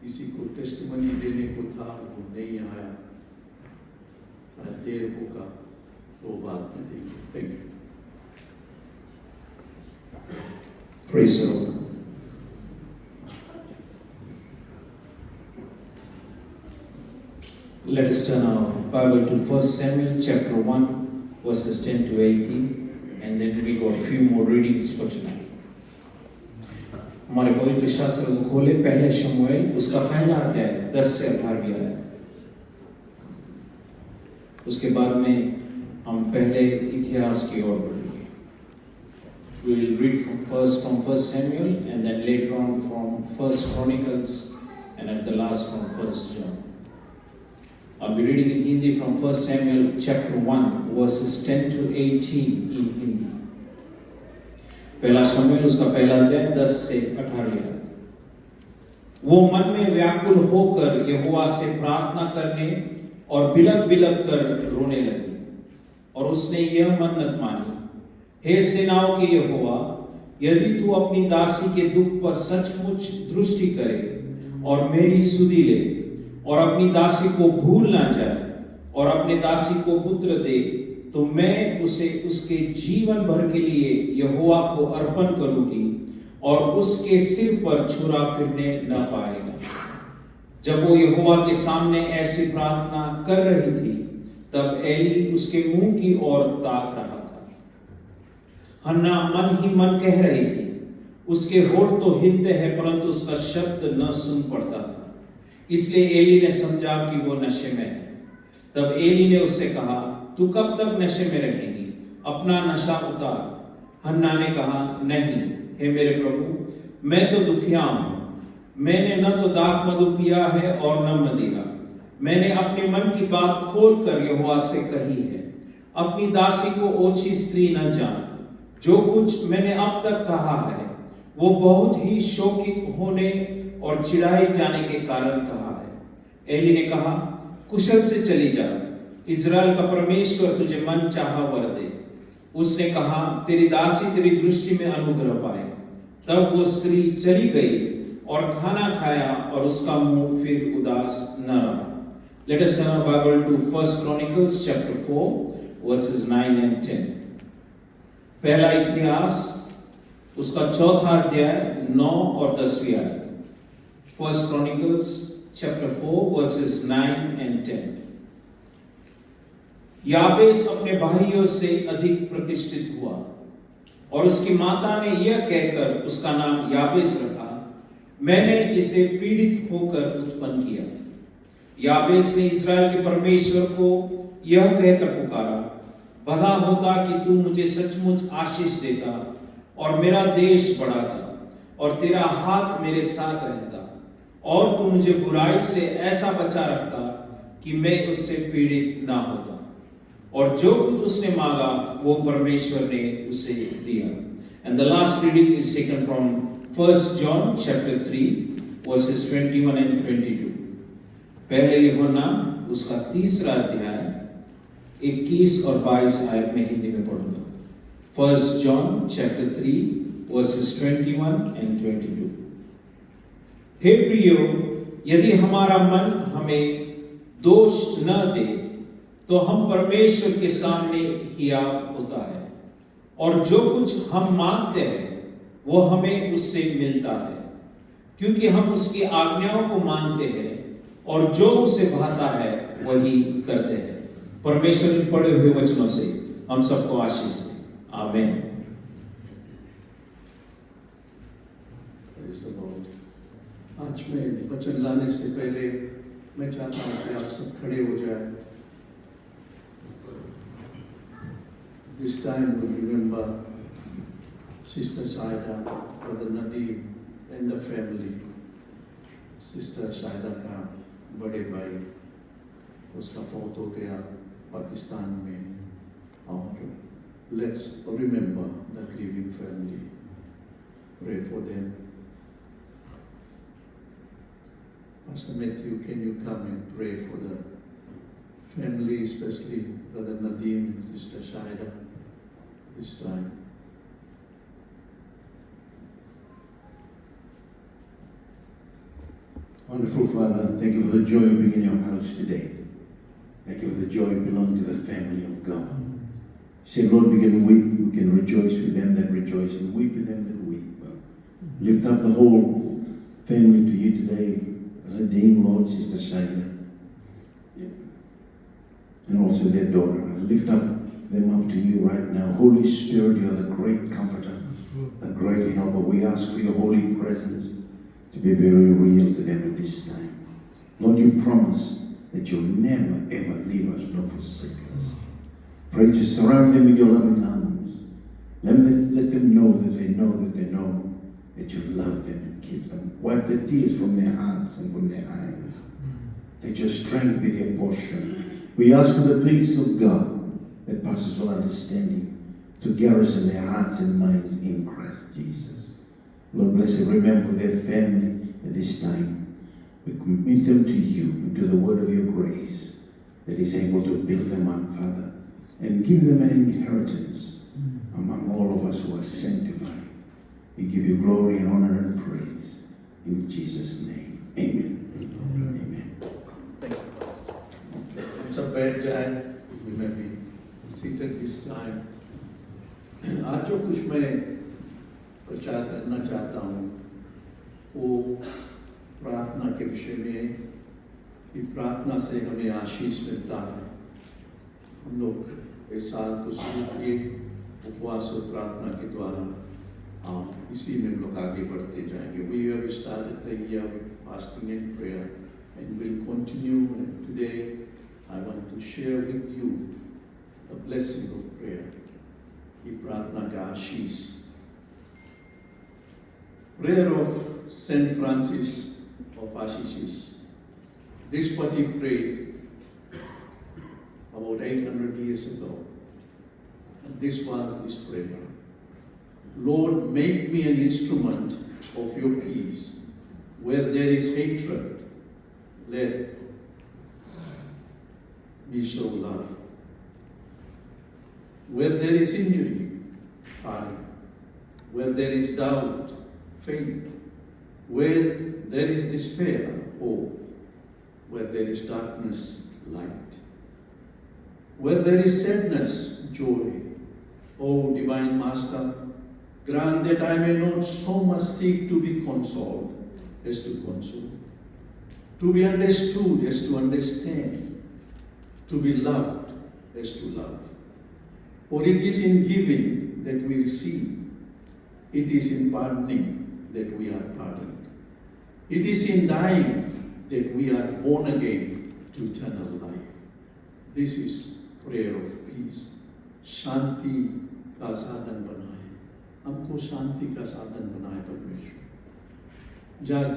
किसी को टेस्टिमनी देने को था, वो नहीं आया, शायद देर होगा, तो बाद में देंगे। Thank you. Praise the Lord. Let us turn our Bible to 1 Samuel chapter 1 verses 10 to 18 and then we got a few more readings for tonight. हमारे पवित्र शास्त्र को खोले, पहले शमूएल उसका पहला अध्याय 10 से 18 आया। उसके बाद में हम पहले इतिहास की ओर बढ़ेंगे। We will read from 1 Samuel and then later on from 1 Chronicles and at the last from 1 John. I'll be reading in Hindi from 1 Samuel chapter 1 verses 10 to 18 in Hindi. पहला शमूएल उसका पहला अध्याय 10 से 18। वो मन में व्याकुल होकर यहोवा से प्रार्थना करने और बिलक बिलक कर रोने लगी और उसने यह मन्नत मानी, हे सेनाओं के यहोवा, यदि तू अपनी दासी के दुख पर सचमुच दृष्टि करे और मेरी सुधि ले और अपनी दासी को भूल ना जाए और अपने दासी को पुत्र दे, तो मैं उसे उसके जीवन भर के लिए यहोवा को अर्पण करूंगी और उसके सिर पर छुरा फिरने न पाएगा। जब वो यहोवा के सामने ऐसी प्रार्थना कर रही थी, तब एली उसके मुंह की ओर ताक रहा था। हन्ना मन ही मन कह रही थी, उसके होठ तो हिलते हैं परंतु उसका शब्द न सुन पड़ता था, इसलिए एली ने समझा कि वो नशे में है। तब एली ने उससे कहा, तू कब तक नशे में रहेगी? अपना नशा उतार। हन्ना ने कहा, नहीं हे मेरे प्रभु, मैं तो दुखिया हूं। मैंने न तो दाख मधु पिया है और न मदिरा। मैंने अपने मन की बात खोलकर यहोवा से कही है। अपनी दासी को ओछी स्त्री न जान। जो कुछ मैंने अब तक कहा है वो बहुत ही शोकित होने और चिढ़ाए जाने के कारण कहा है। एली ने कहा, कुशल से चली जा, इज़राइल का परमेश्वर तुझे मन चाहा वर दे। उसने कहा, तेरी दासी तेरी दृष्टि में अनुग्रह पाए। तब वो स्त्री चली गई और खाना खाया और उसका मुंह फिर उदास न रहा। Let us turn our Bible to 1 Chronicles chapter 4 verses 9 and 10. पहला इतिहास उसका चौथा अध्याय 9 और 10वीं आयत। 1 Chronicles chapter 4 verses 9 and 10. याबेस अपने भाइयों से अधिक प्रतिष्ठित हुआ और उसकी माता ने यह कहकर उसका नाम याबेस रखा, मैंने इसे पीड़ित होकर उत्पन्न किया। याबेस ने इज़राइल के परमेश्वर को यह कहकर पुकारा, भला होता कि तू मुझे सचमुच आशीष देता और मेरा देश बढ़ाता और तेरा हाथ मेरे साथ रहता और तू मुझे बुराई से ऐसा बचा रखता कि मैं उससे पीड़ित ना होता। और जो कुछ उसने मांगा वो परमेश्वर ने उसे दिया। And the last reading is taken from 1 John chapter 3 verses 21 and 22. पहले यूहन्ना उसका तीसरा अध्याय 21 और 22 आयत में हिंदी में पढ़ूंगा। 1 John chapter 3 verses 21 and 22. हे प्रियो, यदि हमारा मन हमें दोष न दे तो हम परमेश्वर के सामने हिया होता है और जो कुछ हम मांगते हैं वो हमें उससे मिलता है, क्योंकि हम उसकी आज्ञाओं को मानते हैं और जो उसे भाता है वही करते हैं। परमेश्वर इन पढ़े हुए वचनों से हम सबको आशीष दे। आमीन। आज मैं वचन लाने से पहले मैं चाहता हूं कि आप सब खड़े हो जाएं। This time we remember Sister Saida, Brother Nadeem and the family. Sister Saida का बड़े भाई उसका फौत हो गया पाकिस्तान में, और let's remember the grieving family. Pray for them. Pastor Matthew, can you come and pray for the family, especially Brother Nadeem and Sister Saida this time? Wonderful Father, thank you for the joy of being in your house today. Thank you for the joy belonging to the family of God. Say, Lord, we can weep, we can rejoice with them that rejoice, and weep with them that weep. Lift up the whole family to you today. Redeem, Lord, Sister Shaila, and also their daughter. I lift up them up to you right now. Holy Spirit, you are the great comforter, the great helper. We ask for your holy presence to be very real to them at this time. Lord, you promise that you'll never ever leave us nor forsake us. Pray to surround them with your loving arms. Let them know that they know that they know that you love them and keep them. Wipe the tears from their hearts and from their eyes. That your strength be their portion. We ask for the peace of God that passes all understanding to garrison their hearts and minds in Christ Jesus. Lord, bless and remember their family at this time. We commit them to you and to the word of your grace that is able to build them up, Father, and give them an inheritance among all of us who are sanctified. We give you glory and honor and praise in Jesus' name. Amen. Amen. Thank you. I'm so bad, Jai. We may be seated this time. आज जो कुछ मैं प्रचार करना चाहता हूँ वो प्रार्थना के विषय में है कि प्रार्थना से हमें आशीष मिलता है। हम लोग इस साल को शुरू किए उपवास और प्रार्थना के द्वारा इसी में हम लोग आगे बढ़ते जाएंगे। We have started the year with fasting and prayer and will continue, and today I want to share with you the blessing of prayer. ये प्रार्थना का आशीष। Prayer of Saint Francis of Assisi. This what he prayed about 800 years ago. And this was his prayer. Lord, make me an instrument of your peace. Where there is hatred, let me show love. Where there is injury, pardon. Where there is doubt, faith. Where there is despair, hope. Where there is darkness, light. Where there is sadness, joy. O Divine Master, grant that I may not so much seek to be consoled as to console, to be understood as to understand, to be loved as to love. For it is in giving that we receive, it is in pardoning that we are pardoned, it is in dying that we are born again to eternal life. This is prayer of peace. शांति का साधन बनाए, हमको शांति का साधन बनाए परमेश्वर। जहाँ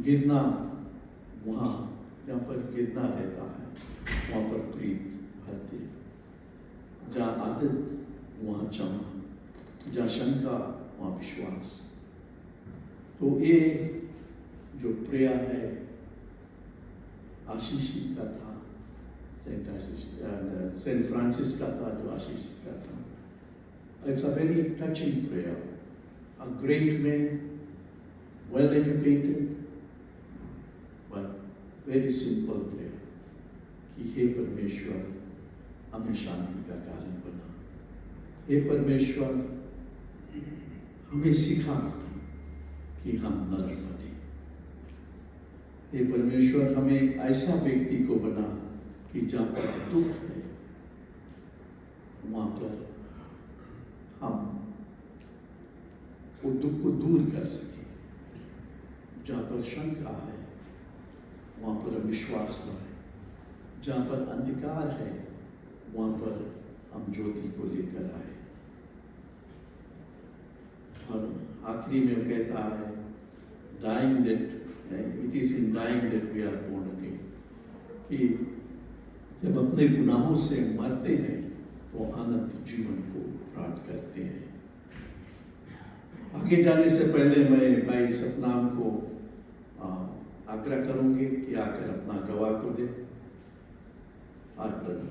गिरना, वहाँ जहाँ पर गिरना रहता है वहाँ पर प्रीत रहती है। जहाँ आदत वहाँ क्षमा, जहाँ शंका वहाँ विश्वास। तो ये जो प्रेयर है आशीषी का था, सेंट फ्रांसिस का था, जो आशीष का था। It's a very touching prayer. A great man, well educated, but very simple prayer. कि हे परमेश्वर हमें शांति का कारण बना। हे परमेश्वर हमें सिखा कि हम नरम बने। हे परमेश्वर हमें ऐसा व्यक्ति को बना कि जहाँ पर दुख है वहाँ पर हम वो दुख को दूर कर सकें। जहाँ पर शंका है वहाँ पर हम विश्वास लाएं। जहाँ पर अंधकार है वहाँ पर हम ज्योति को लेकर आए। और आखिरी में वो कहता है dying that it is in dying that we are born again, कि जब अपने गुनाहों से मरते हैं तो अनंत जीवन को प्राप्त करते हैं। आगे जाने से पहले मैं भाई सतनाम को आग्रह करूंगी कि आकर अपना गवाह को दे। आज brother,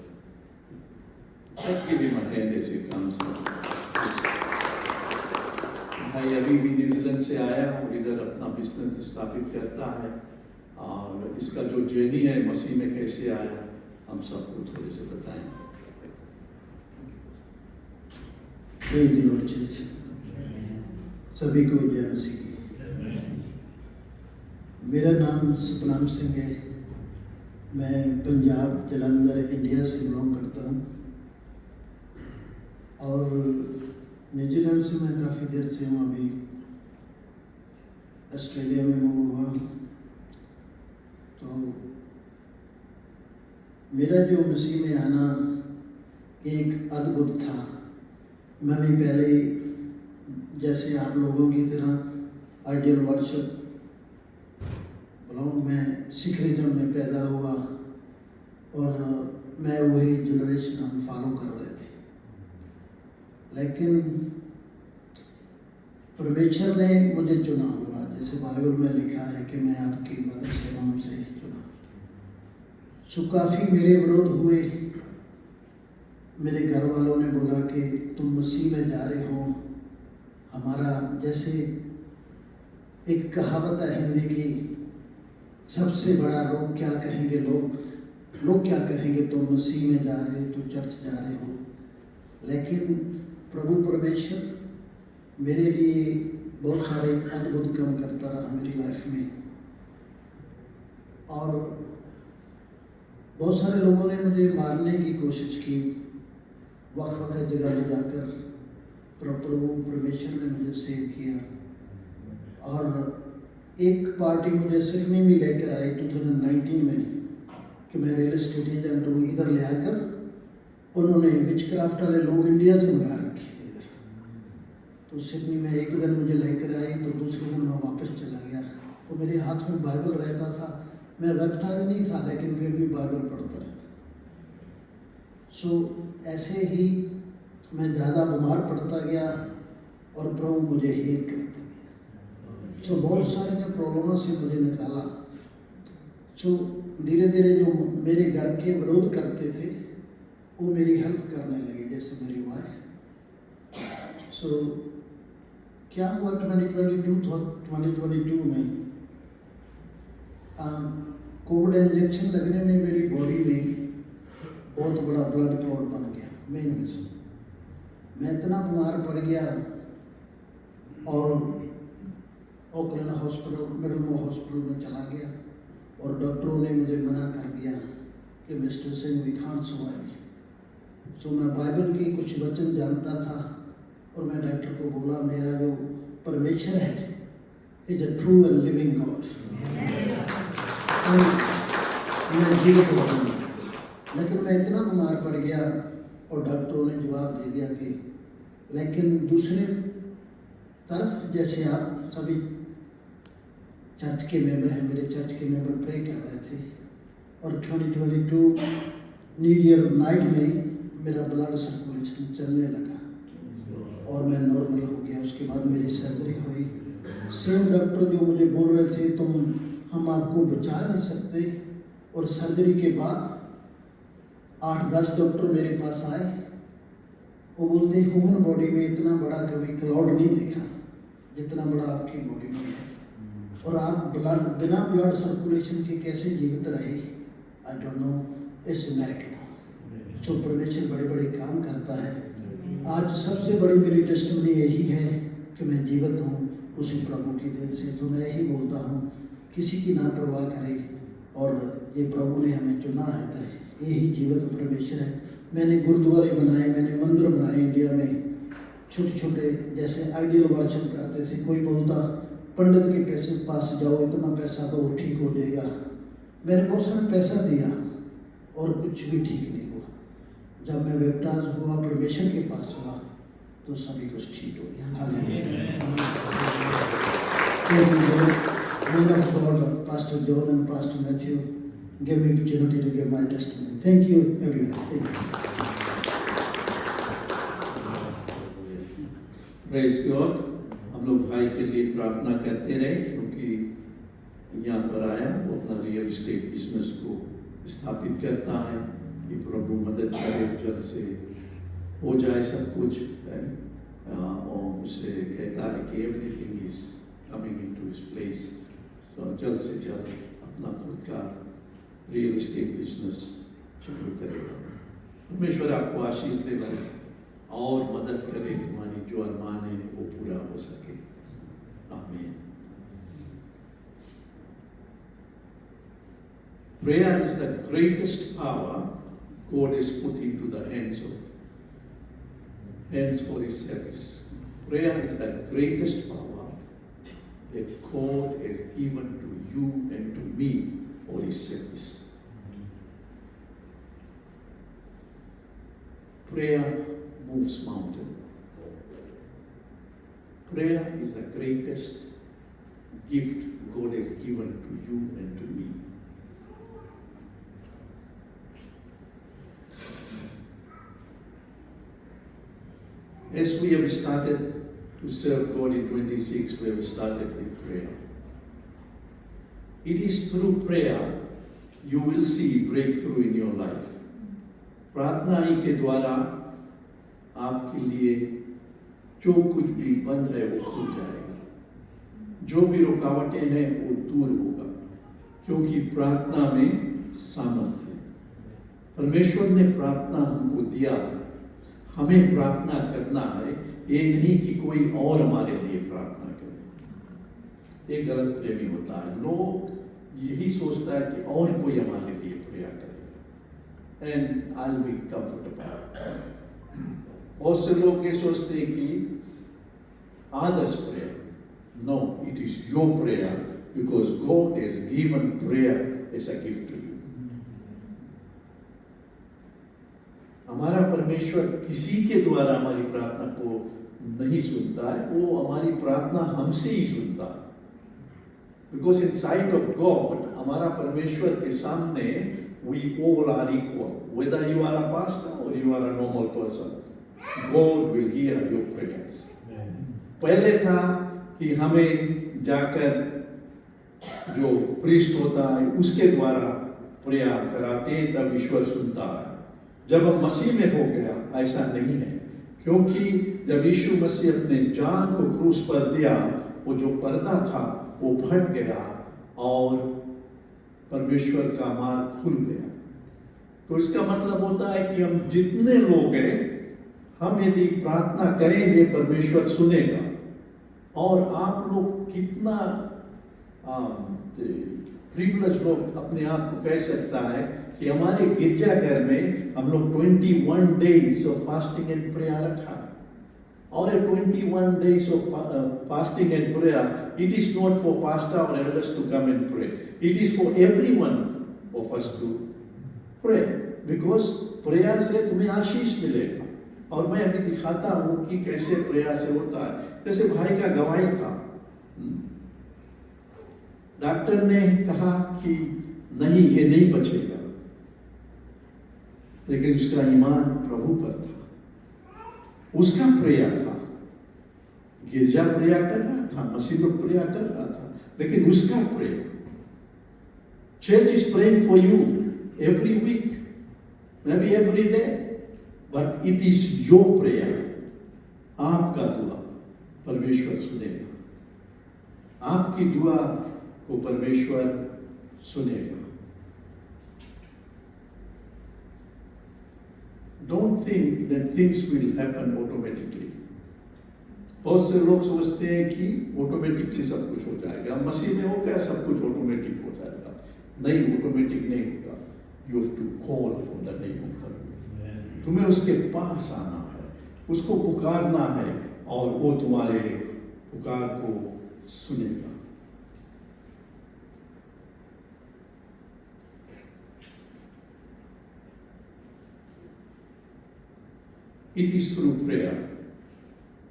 let's give him a hand as he comes. भाई अभी भी न्यूजीलैंड से आया और इधर अपना बिजनेस स्थापित करता है। इसका जो जर्नी है मसीह में कैसे आया, हम सबको थोड़े से बताएं। Praise the Lord Church। सभी को जय मसीह की। मेरा नाम सतनाम सिंह है। मैं पंजाब जलंधर इंडिया से बिलोंग करता हूँ और न्यूजीलैंड से मैं काफ़ी देर से हूँ। अभी ऑस्ट्रेलिया में मूव हुआ हूँ। तो मेरा जो मसीह में आना एक अद्भुत था। मैं भी पहले जैसे आप लोगों की तरह आइडियल वर्शिप मैं सिखरिज्म में पैदा हुआ और मैं वही जनरेशन हम फॉलो कर रहे थे। लेकिन परमेश्वर ने मुझे चुना हुआ, जैसे बाइबल में लिखा है कि मैं आपकी मदद से नाम से ही चुना। सो काफ़ी मेरे विरोध हुए। मेरे घर वालों ने बोला कि तुम मसीह में जा रहे हो, हमारा जैसे एक कहावत है हिंदी की, सबसे बड़ा रोग क्या कहेंगे लोग क्या कहेंगे, तुम मसीह में जा रहे हो, तुम चर्च जा रहे हो। लेकिन प्रभु परमेश्वर मेरे लिए बहुत सारे अद्भुत काम करता रहा मेरी लाइफ में। और बहुत सारे लोगों ने मुझे मारने की कोशिश की, वक्त जगह ले जाकर, प्रभु परमेश्वर ने मुझे सेव किया। और एक पार्टी मुझे सिडनी में लेकर आई 2019 में कि मैं रियल एस्टेट एजेंट हूँ, इधर ले आकर उन्होंने विचक्राफ्ट वाले लोग इंडिया से मंगा रखे थे इधर। तो सिडनी में एक दिन मुझे लेकर आई, तो दूसरे दिन मैं वापस चला गया। तो मेरे हाथ में बाइबल रहता था, मैं बैप्टाइज नहीं था लेकिन फिर भी बाइबल पढ़ता रहता। सो ऐसे ही मैं ज़्यादा बीमार पड़ता गया और प्रभु मुझे हील करता। सो बहुत सारी जो प्रॉब्लमों से मुझे निकाला। सो धीरे धीरे जो मेरे घर के विरोध करते थे वो मेरी हेल्प करने लगे, जैसे मेरी वाइफ। सो क्या हुआ 2022 में कोविड इंजेक्शन लगने में मेरी बॉडी में बहुत बड़ा ब्लड क्लॉट बन गया। मेन रीजन मैं इतना बीमार पड़ गया और ऑकलैंड हॉस्पिटल, मिडलमो हॉस्पिटल में चला गया और डॉक्टरों ने मुझे मना कर दिया कि mister Singh we can't survive. So मैं बाइबल के कुछ वचन जानता था और मैं डॉक्टर को बोला, मेरा जो परमेश्वर है is a true and living God, मैं जीवित रहूँगा। लेकिन मैं इतना बीमार पड़ गया और डॉक्टरों ने जवाब दे दिया कि लेकिन दूसरे तरफ जैसे आप सभी चर्च के मेंबर हैं, मेरे चर्च के मेंबर प्रे कर रहे थे और 2022 न्यू ईयर नाइट में मेरा ब्लड सर्कुलेशन चलने लगा और मैं नॉर्मल हो गया। उसके बाद मेरी सर्जरी हुई। सेम डॉक्टर जो मुझे बोल रहे थे हम आपको बचा नहीं सकते, और सर्जरी के बाद 8-10 डॉक्टर मेरे पास आए। वो बोलते ह्यूमन बॉडी में इतना बड़ा कभी क्लाउड नहीं देखा जितना बड़ा आपकी बॉडी में है, और आप बिना ब्लड सर्कुलेशन के कैसे जीवित रहे। I don't know, it's miracle. So परमेश्वर बड़े बड़े काम करता है। आज सबसे बड़ी मेरी टेस्टिमनी यही है कि मैं जीवित हूँ उसी प्रभु की देन से। तो मैं यही बोलता हूँ, किसी की ना परवाह करें, और ये प्रभु ने हमें चुना है तो यही जीवित परमेश्वर है। मैंने गुरुद्वारे बनाए, मैंने मंदिर बनाए इंडिया में, छोटे छोटे, जैसे आइडियल वर्शिप करते थे। कोई बोलता पंडित के पैसे पास जाओ, इतना पैसा दो ठीक हो जाएगा। मैंने बहुत सारा पैसा दिया और कुछ भी ठीक नहीं हुआ। जब मैं बैप्टाइज हुआ, परमेश्वर के पास हुआ, तो सभी कुछ ठीक हो गया। Man of God, Pastor John and Pastor Matthew, gave me opportunity to give my testimony. Thank you, everyone. Thank you. Praise God। हम लोग भाई के लिए प्रार्थना करते रहे, क्योंकि यहाँ पर आया वो अपना रियल एस्टेट बिजनेस को स्थापित करता है कि प्रभु मदद करे, जल्द से हो जाए सब कुछ। और मुझसे कहता है कि everything is coming into his place. तो जल्द से जल्द अपना खुद का रियल एस्टेट बिजनेस चालू करेगा। परमेश्वर आपको आशीष दे भाई और मदद करे, तुम्हारी जो अरमान है वो पूरा हो सके। आमीन। Prayer is the greatest power God has put into the hands for His service. Prayer is the greatest power that God has given to you and to me for His service. Prayer moves mountain. Prayer is the greatest gift God has given to you and to me. As we have started to serve God in 26, we have started with prayer. It is through prayer you will see breakthrough in your life. प्रार्थना ही के द्वारा आपके लिए जो कुछ भी बंद है वो खुल जाएगा, जो भी रुकावटें हैं वो दूर होगा, क्योंकि प्रार्थना में सामर्थ्य है। परमेश्वर ने प्रार्थना हमको दिया है, हमें प्रार्थना करना है। ये नहीं कि कोई और हमारे लिए प्रार्थना करे, ये गलत प्रेमी होता है। लोग यही सोचता है कि और कोई हमारे लिए प्रेयर करेगा and I will be comfortable. बहुत से लोग ये सोचते हैं कि others prayer. No, it is your prayer because God has given prayer as a gift to you. हमारा परमेश्वर किसी के द्वारा हमारी प्रार्थना को नहीं सुनता है, वो हमारी प्रार्थना हमसे ही सुनता है। Because in sight of God, हमारा परमेश्वर के सामने we all are equal. Whether you are a pastor or you are a normal person, God will hear your prayers. पहले था कि हमें जाकर जो प्रीस्ट होता है उसके द्वारा प्रेयर कराते हैं तब ईश्वर सुनता है। जब हम मसीह में हो गया ऐसा नहीं है, क्योंकि जब यीशु मसीह अपने जान को क्रूस पर दिया, वो जो पर्दा था वो फट गया और परमेश्वर का मार्ग खुल गया। तो इसका मतलब होता है कि हम जितने लोग हैं, हम यदि प्रार्थना करेंगे परमेश्वर सुनेगा। और आप लोग कितना प्रिविलेज लोग अपने आप को कह सकता है कि हमारे गिरजाघर में हम लोग 21 days of fasting and prayer रखा है। और 21 days of fasting and prayer, it is not for pastor और elders to come and pray, it is for everyone of us to pray, because prayer से तुम्हें आशीष मिलेगा। और मैं अभी दिखाता हूं कि कैसे प्रेयर से होता है। जैसे भाई का गवाही था, डॉक्टर ने कहा कि नहीं ये नहीं बचेगा, लेकिन उसका ईमान प्रभु पर था, उसका प्रेयर था। गिरजा प्रेयर कर रहा था, मसीह लोग प्रेयर कर रहा था, लेकिन उसका prayer. Church is praying for you every week, maybe every day, but it is your prayer. आपका दुआ परमेश्वर सुनेगा, आपकी दुआ को परमेश्वर सुनेगा। Don't think that things will happen automatically. बहुत से लोग सोचते हैं कि ऑटोमेटिकली सब कुछ हो जाएगा, मसीह में हो गया सब कुछ ऑटोमेटिक हो जाएगा। नहीं, ऑटोमेटिक नहीं होगा। You have to call upon the name of the Lord. तुम्हें उसके पास आना है, उसको पुकारना है, और वो तुम्हारे पुकार को सुनेगा। It is through prayer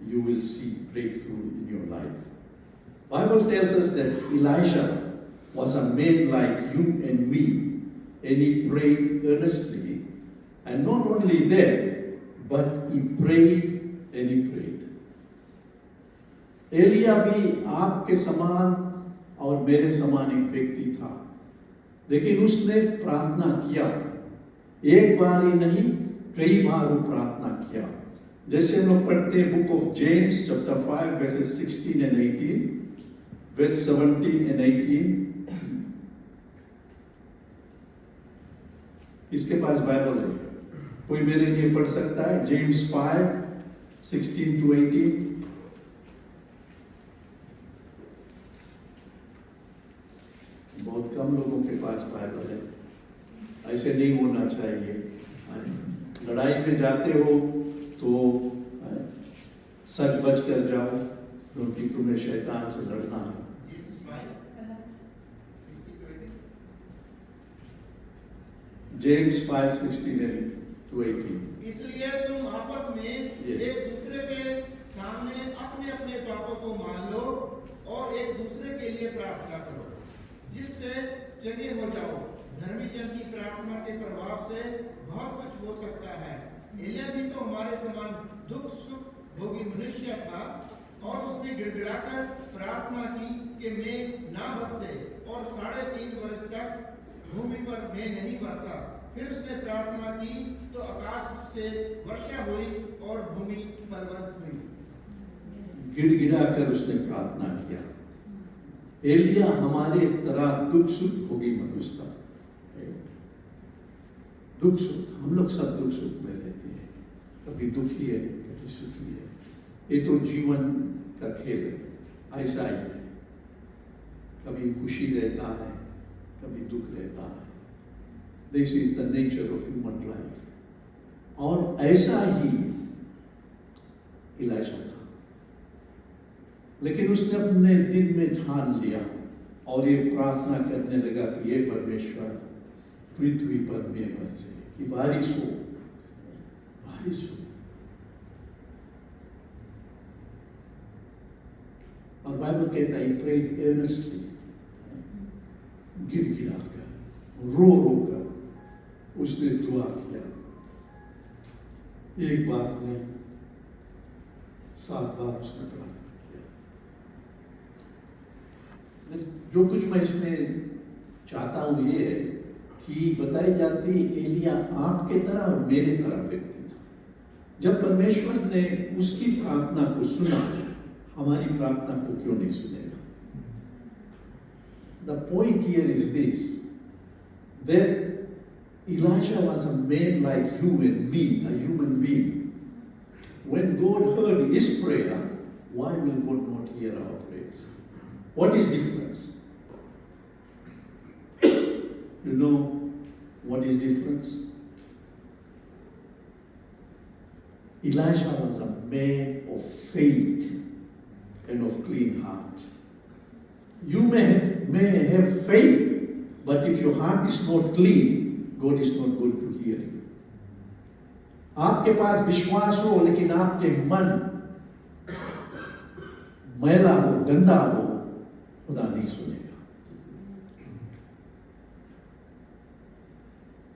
you will see breakthrough in your life. Bible tells us that Elijah was a man like you and me, and he prayed earnestly, and not only that, but he prayed and he prayed. Elia भी आपके समान और मेरे समान एक व्यक्ति था, लेकिन उसने प्रार्थना किया। एक बार ही नहीं, कई बार वो प्रार्थना किया। जैसे हम लोग पढ़ते हैं book of James chapter 5 verses 16 and 18, verse 17 and 18, किसके पास बाइबल है? कोई मेरे लिए पढ़ सकता है? जेम्स 5:16-18। बहुत कम लोगों के पास बाइबल है। ऐसे नहीं होना चाहिए। लड़ाई में जाते हो तो सच बच कर जाओ, क्योंकि तुम्हें शैतान से लड़ना है। जेम्स 5:16-18। इसलिए तुम आपस में एक दूसरे के सामने अपने अपने पापों को मान लो और एक दूसरे के लिए प्रार्थना करो, जिससे चंगे हो जाओ। धर्मी जन की प्रार्थना के प्रभाव से बहुत कुछ हो सकता है। एलिया भी तो हमारे समान दुख सुख भोगी मनुष्य था, और उसने गिड़गिड़ाकर प्रार्थना की कि मेघ ना बरसे, और 3.5 वर्ष तक भूमि पर मेघ नहीं बरसा। फिर उसने प्रार्थना की तो आकाश से वर्षा हुई और भूमि फलवंत हुई। गिड़गिड़ा कर उसने प्रार्थना किया। एलिया हमारे तरह दुख सुख भोगी मनुष्य था। दुख सुख, हम लोग सब दुख सुख में रहते हैं। कभी दुखी है, कभी सुखी है। ये तो जीवन का खेल है, ऐसा ही है। कभी खुशी रहता है, कभी दुख रहता है। This is the nature of human life. और ऐसा ही इलाजा था, लेकिन उसने अपने दिल में ठान लिया और ये प्रार्थना करने लगा कि ये परमेश्वर पृथ्वी पर मेघ बरसे, कि बारिश हो, बारिश हो। और बाइबल कहता है प्रेड earnestly, गिड़गिड़ा कर, रो रो कर उसने दुआ किया। एक बार नहीं, 7 बार उसने प्रार्थना किया। जो कुछ मैं इसमें चाहता हूं ये है कि बताई जाती एलिया आपके तरह और मेरे तरह व्यक्ति था। जब परमेश्वर ने उसकी प्रार्थना को सुना, हमारी प्रार्थना को क्यों नहीं सुनेगा? The point here is this, that Elijah was a man like you and me, a human being. When God heard his prayer, why will God not hear our prayers? What is difference? You know what is difference? Elijah was a man of faith and of clean heart. You may have faith, but if your heart is not clean, God is not going to hear you. आपके पास विश्वास हो लेकिन आपके मन मैला हो, गंदा हो, खुदा नहीं सुनेगा।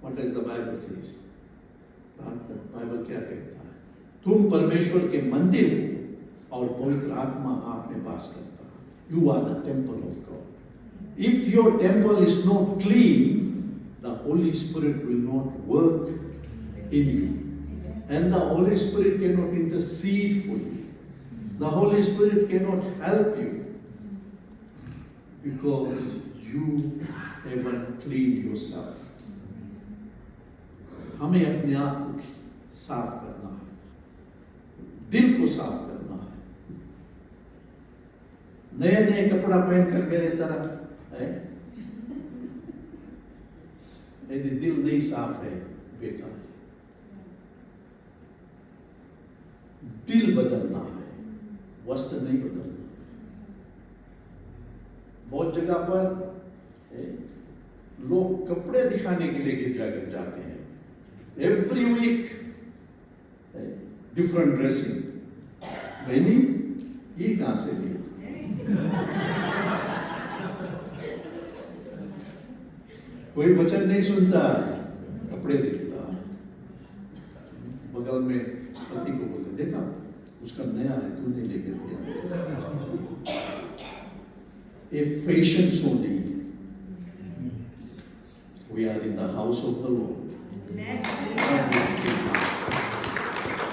What does the Bible says? Bible क्या कहता है? तुम परमेश्वर के मंदिर हो और पवित्र आत्मा आप में वास करता है। You are the temple of God. If your temple is not clean, the Holy Spirit will not work in you. And the Holy Spirit cannot intercede for you. The Holy Spirit cannot help you because you haven't cleaned yourself. हमें अपने आप को साफ करना है, दिल को साफ करना है। नए नए कपड़ा पहनकर मेरे तरह है, यदि दिल नहीं साफ है, बेकार है। दिल बदलना है, वस्त्र नहीं बदलना। बहुत जगह पर लोग कपड़े दिखाने के लिए गिरजाघर जाते हैं। Every week different dressing. really? ये कहां से लिया? कोई वचन नहीं सुनता है, कपड़े देखता है। बगल में पति को बोलते, देखा उसका नया है, तू नहीं लेकर दिया। ये फैशन शो नहीं है। We are in the house of the Lord.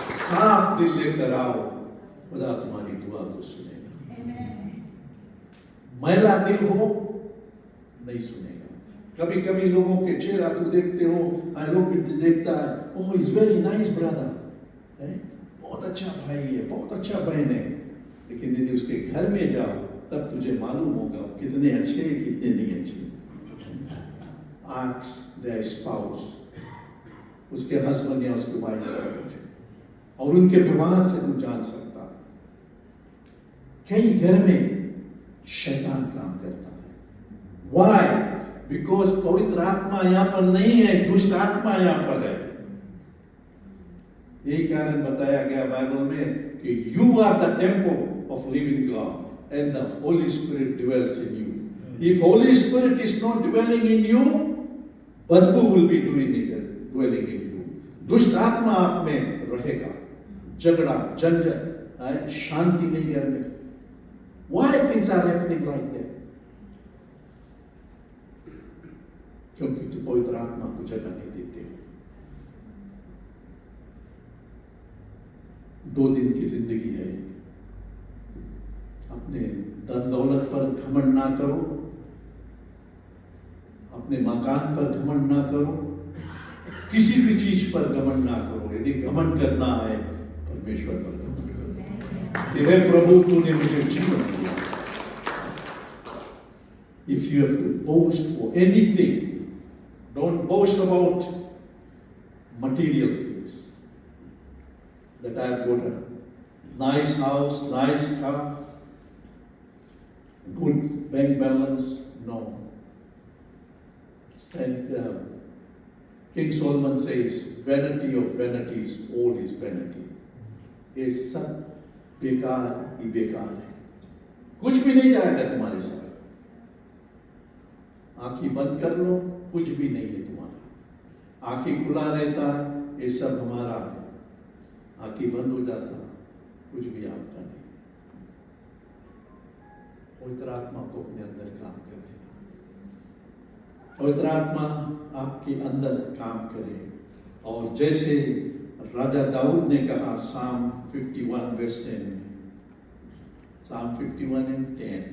साफ दिल लेकर आओ, खुदा तुम्हारी दुआ को सुनेगा। मैला दिल हो, नहीं सुनेगा। कभी कभी लोगों के चेहरा तू देखते हो, लोग भी देखता है, oh is very nice brother, बहुत अच्छा भाई है, बहुत अच्छा बहन है। लेकिन यदि उसके घर में जाओ तब तुझे मालूम होगा कितने अच्छे हैं, कितने नहीं अच्छे। Ask their spouse, उसके हस्बैंड या उसके वाइफ से पूछे, और उनके व्यवहार से तू जान सकता है। कई घर में शैतान काम करता है। Why? Because पवित्र आत्मा यहाँ पर नहीं है, दुष्ट आत्मा यहाँ पर है। यही कारण बताया गया बाइबल में कि you are the temple of living God and the Holy Spirit dwells in you. If Holy Spirit is not dwelling in you, बदबू will be dwelling in you. दुष्ट आत्मा आप में रहेगा, झगड़ा, झंझट, शांति नहीं घर में। Why things are happening like that? क्योंकि तू पवित्र आत्मा को जगह नहीं देते हो। 2 दिन की जिंदगी है, अपने धन दौलत पर घमंड ना करो, अपने मकान पर घमंड ना करो, किसी भी चीज पर घमंड ना करो। यदि घमंड करना है परमेश्वर पर घमंड करो कि हे प्रभु तूने मुझे जीवन दिया। If you have to boast for anything, don't boast about material things. That I have got a nice house, nice car, good bank balance. No. King Solomon says, vanity of vanities, all is vanity. ये सब बेकार ही बेकार है, कुछ भी नहीं जाएगा तुम्हारे साथ। आंखें बंद कर लो, कुछ भी नहीं है तुम्हारा। आंखें खुला रहता है, ये सब हमारा है। आंखें बंद हो जाता है, कुछ भी आपका नहीं। पवित्र आत्मा को अपने अंदर काम कर देना। पवित्र आत्मा आपके अंदर काम करे, और जैसे राजा दाऊद ने कहा Psalm 51 verse 10 में, Psalm 51 and 10,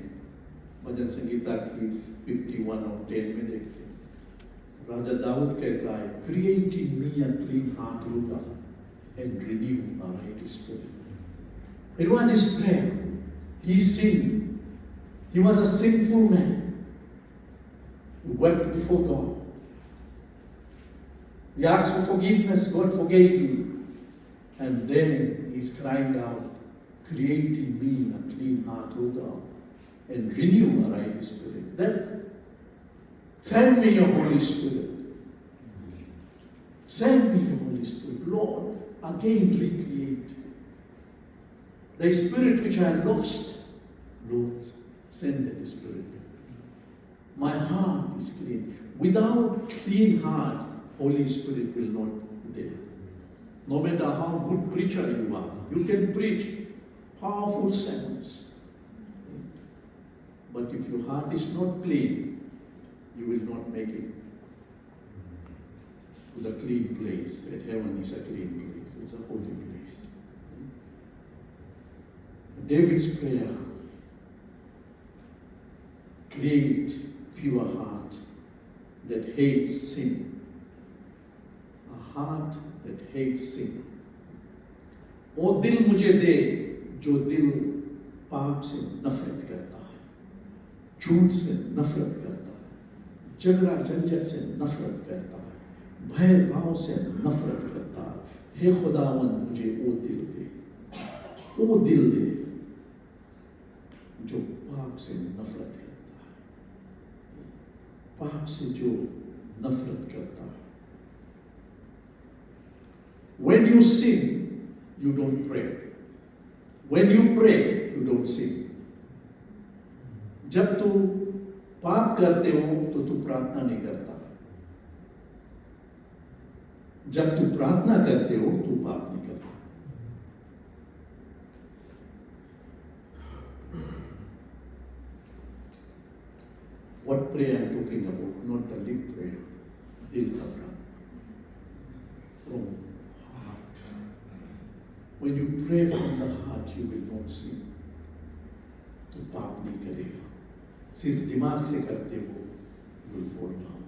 भजन संगीता की 51 और 10 में देखते हैं, राजा दाऊद कहता है, create in me a clean heart O God and renew a right spirit. It was his prayer. He sinned. He was a sinful man. He wept before God. He asked for forgiveness. God forgave him. And then he's crying out, create in me a clean heart, O God, and renew a right spirit. Then send me your Holy Spirit. Send me your Holy Spirit. Lord, again recreate the spirit which I lost. Lord, send that spirit. My heart is clean. Without clean heart, Holy Spirit will not be there. No matter how good preacher you are, you can preach powerful sermons. But if your heart is not clean, you will not make it to the clean place. That heaven is a clean place. It's a holy place. David's prayer, create pure heart that hates sin. A heart that hates sin. वो दिल मुझे दे जो दिल पाप से नफरत करता है, झूठ से नफरत करता है, झगड़ा झंझट से नफरत करता है, भय भाव से नफरत करता है। हे खुदावंद मुझे वो दिल दे जो पाप से नफरत करता है, पाप से जो नफरत करता है। When you sin, you don't pray. When you pray, you don't sin. जब तू पाप करते हो तो तू प्रार्थना नहीं करता। जब तू प्रार्थना करते हो तो पाप नहीं करता। What prayer I'm talking about? Not the lip prayer, दिल का प्रार्थना, from heart. When you pray from the heart, you will not sin. तो पाप नहीं करेगा। सिर्फ दिमाग से करते हो, you will fall down.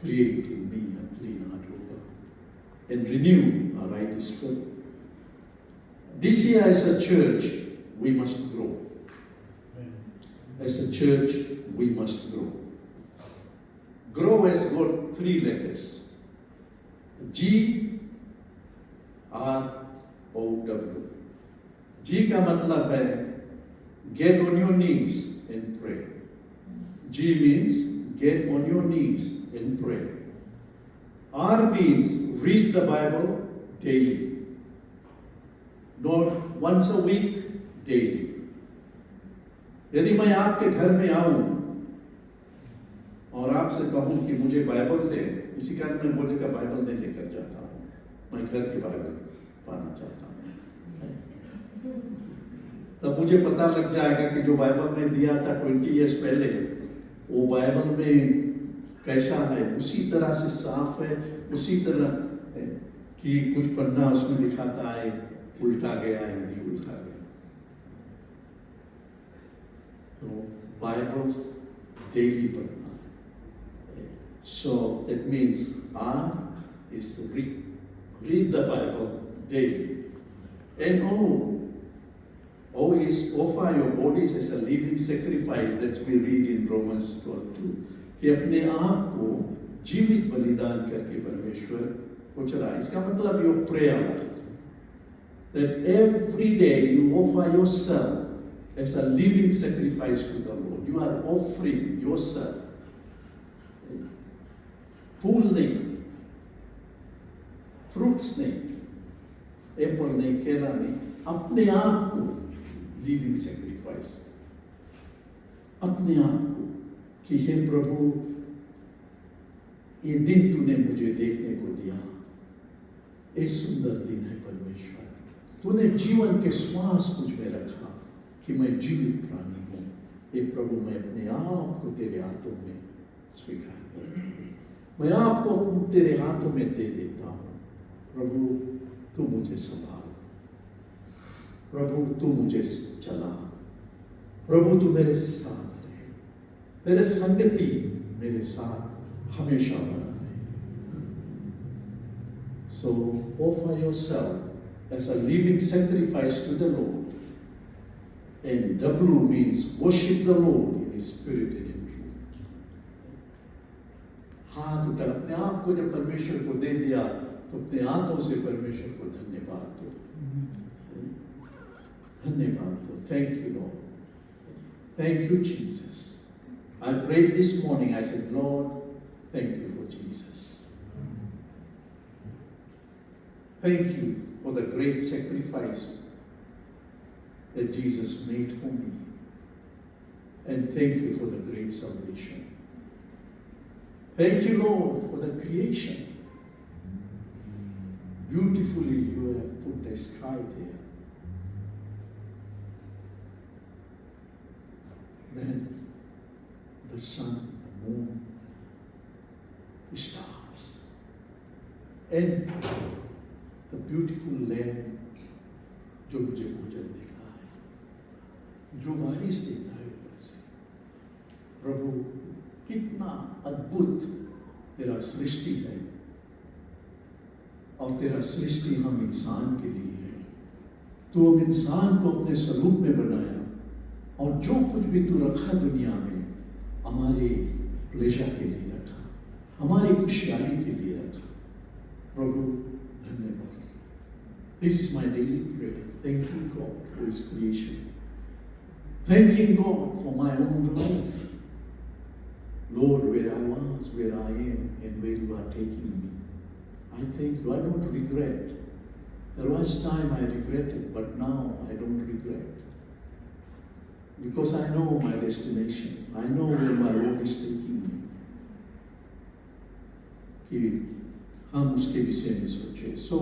create in me a clean heart, O God, and renew a right spirit. This year as a church, we must grow. As a church, we must grow. Grow has got 3 letters. G, R, O, W. G का मतलब है get on your knees and pray. G means get on your knees and pray. R means read the Bible daily. Not once a week, daily. यदि मैं आपके घर में आऊं और आपसे कहूं कि मुझे बाइबल दे, इसी कारण मैं वो जगह बाइबल नहीं लेकर जाता हूं, मैं घर की बाइबल पाना चाहता हूं। तब मुझे पता लग जाएगा कि जो बाइबल में दिया था 20 इयर्स पहले, वो बाइबल में कैसा है, उसी तरह से साफ है, उसी तरह कि कुछ पन्ना उसमें लिखाता है उल्टा गया या नहीं उल्टा गया। तो बाइबल डेली पढ़ना है। So that means R is to read the Bible daily. And O is offer your bodies as a living sacrifice, that we read in Romans 12:2. कि अपने आप को जीवित बलिदान करके परमेश्वर को चलाए। इसका मतलब your prayer life, that every day you offer yourself as a living sacrifice to the Lord. You are offering yourself. फूल नहीं, फ्रूट्स नहीं, एप्पल नहीं, केला नहीं, अपने आप को लिविंग सैक्रिफाइस, अपने आप को कि हे प्रभु, ये दिन तूने मुझे देखने को दिया, ये सुंदर दिन है परमेश्वर, तूने जीवन के श्वास मुझ में रखा कि मैं जीवित प्राणी हूं। हे प्रभु, मैं अपने आप को तेरे हाथों में स्वीकार करता हूं, मैं आपको तेरे हाथों में दे देता हूं। प्रभु, तू मुझे संभाल, प्रभु तू मुझे चला, प्रभु तू मेरे साथ रहे, तेरे संगति मेरे साथ हमेशा बना रहे। So offer yourself as a living sacrifice to the Lord. And W means worship the Lord in His spirit and in truth. हाथ उठा, अपने आप को जब परमेश्वर को दे दिया तो अपने हाथों से परमेश्वर को धन्यवाद दो, धन्यवाद दो। Thank you, Lord. Thank you, Jesus. I prayed this morning, I said, Lord, thank you for Jesus. Thank you for the great sacrifice that Jesus made for me. And thank you for the great salvation. Thank you, Lord, for the creation. Beautifully you have put the sky there. Then the sun, the moon, the stars, and the beautiful land जो मुझे भोजन दे रहा है, जो बारिश देता है ऊपर से। प्रभु, कितना अद्भुत तेरा सृष्टि है, और तेरा सृष्टि हम इंसान के लिए है। तू हम इंसान को अपने स्वरूप में बनाया, और जो कुछ भी तू रखा दुनिया में हमारे प्लेजर के लिए रखा, हमारी खुशहाली के लिए रखा। प्रभु धन्यवाद। This is my daily prayer, thanking God for His creation, thanking God for my own life. Lord, where I was, where I am, and where you are taking me, I thank you. I don't regret. There was time I regretted, but now I don't regret. Because I know my destination. I know where my road is taking me. कि हम उसके विषय में सोचें। So,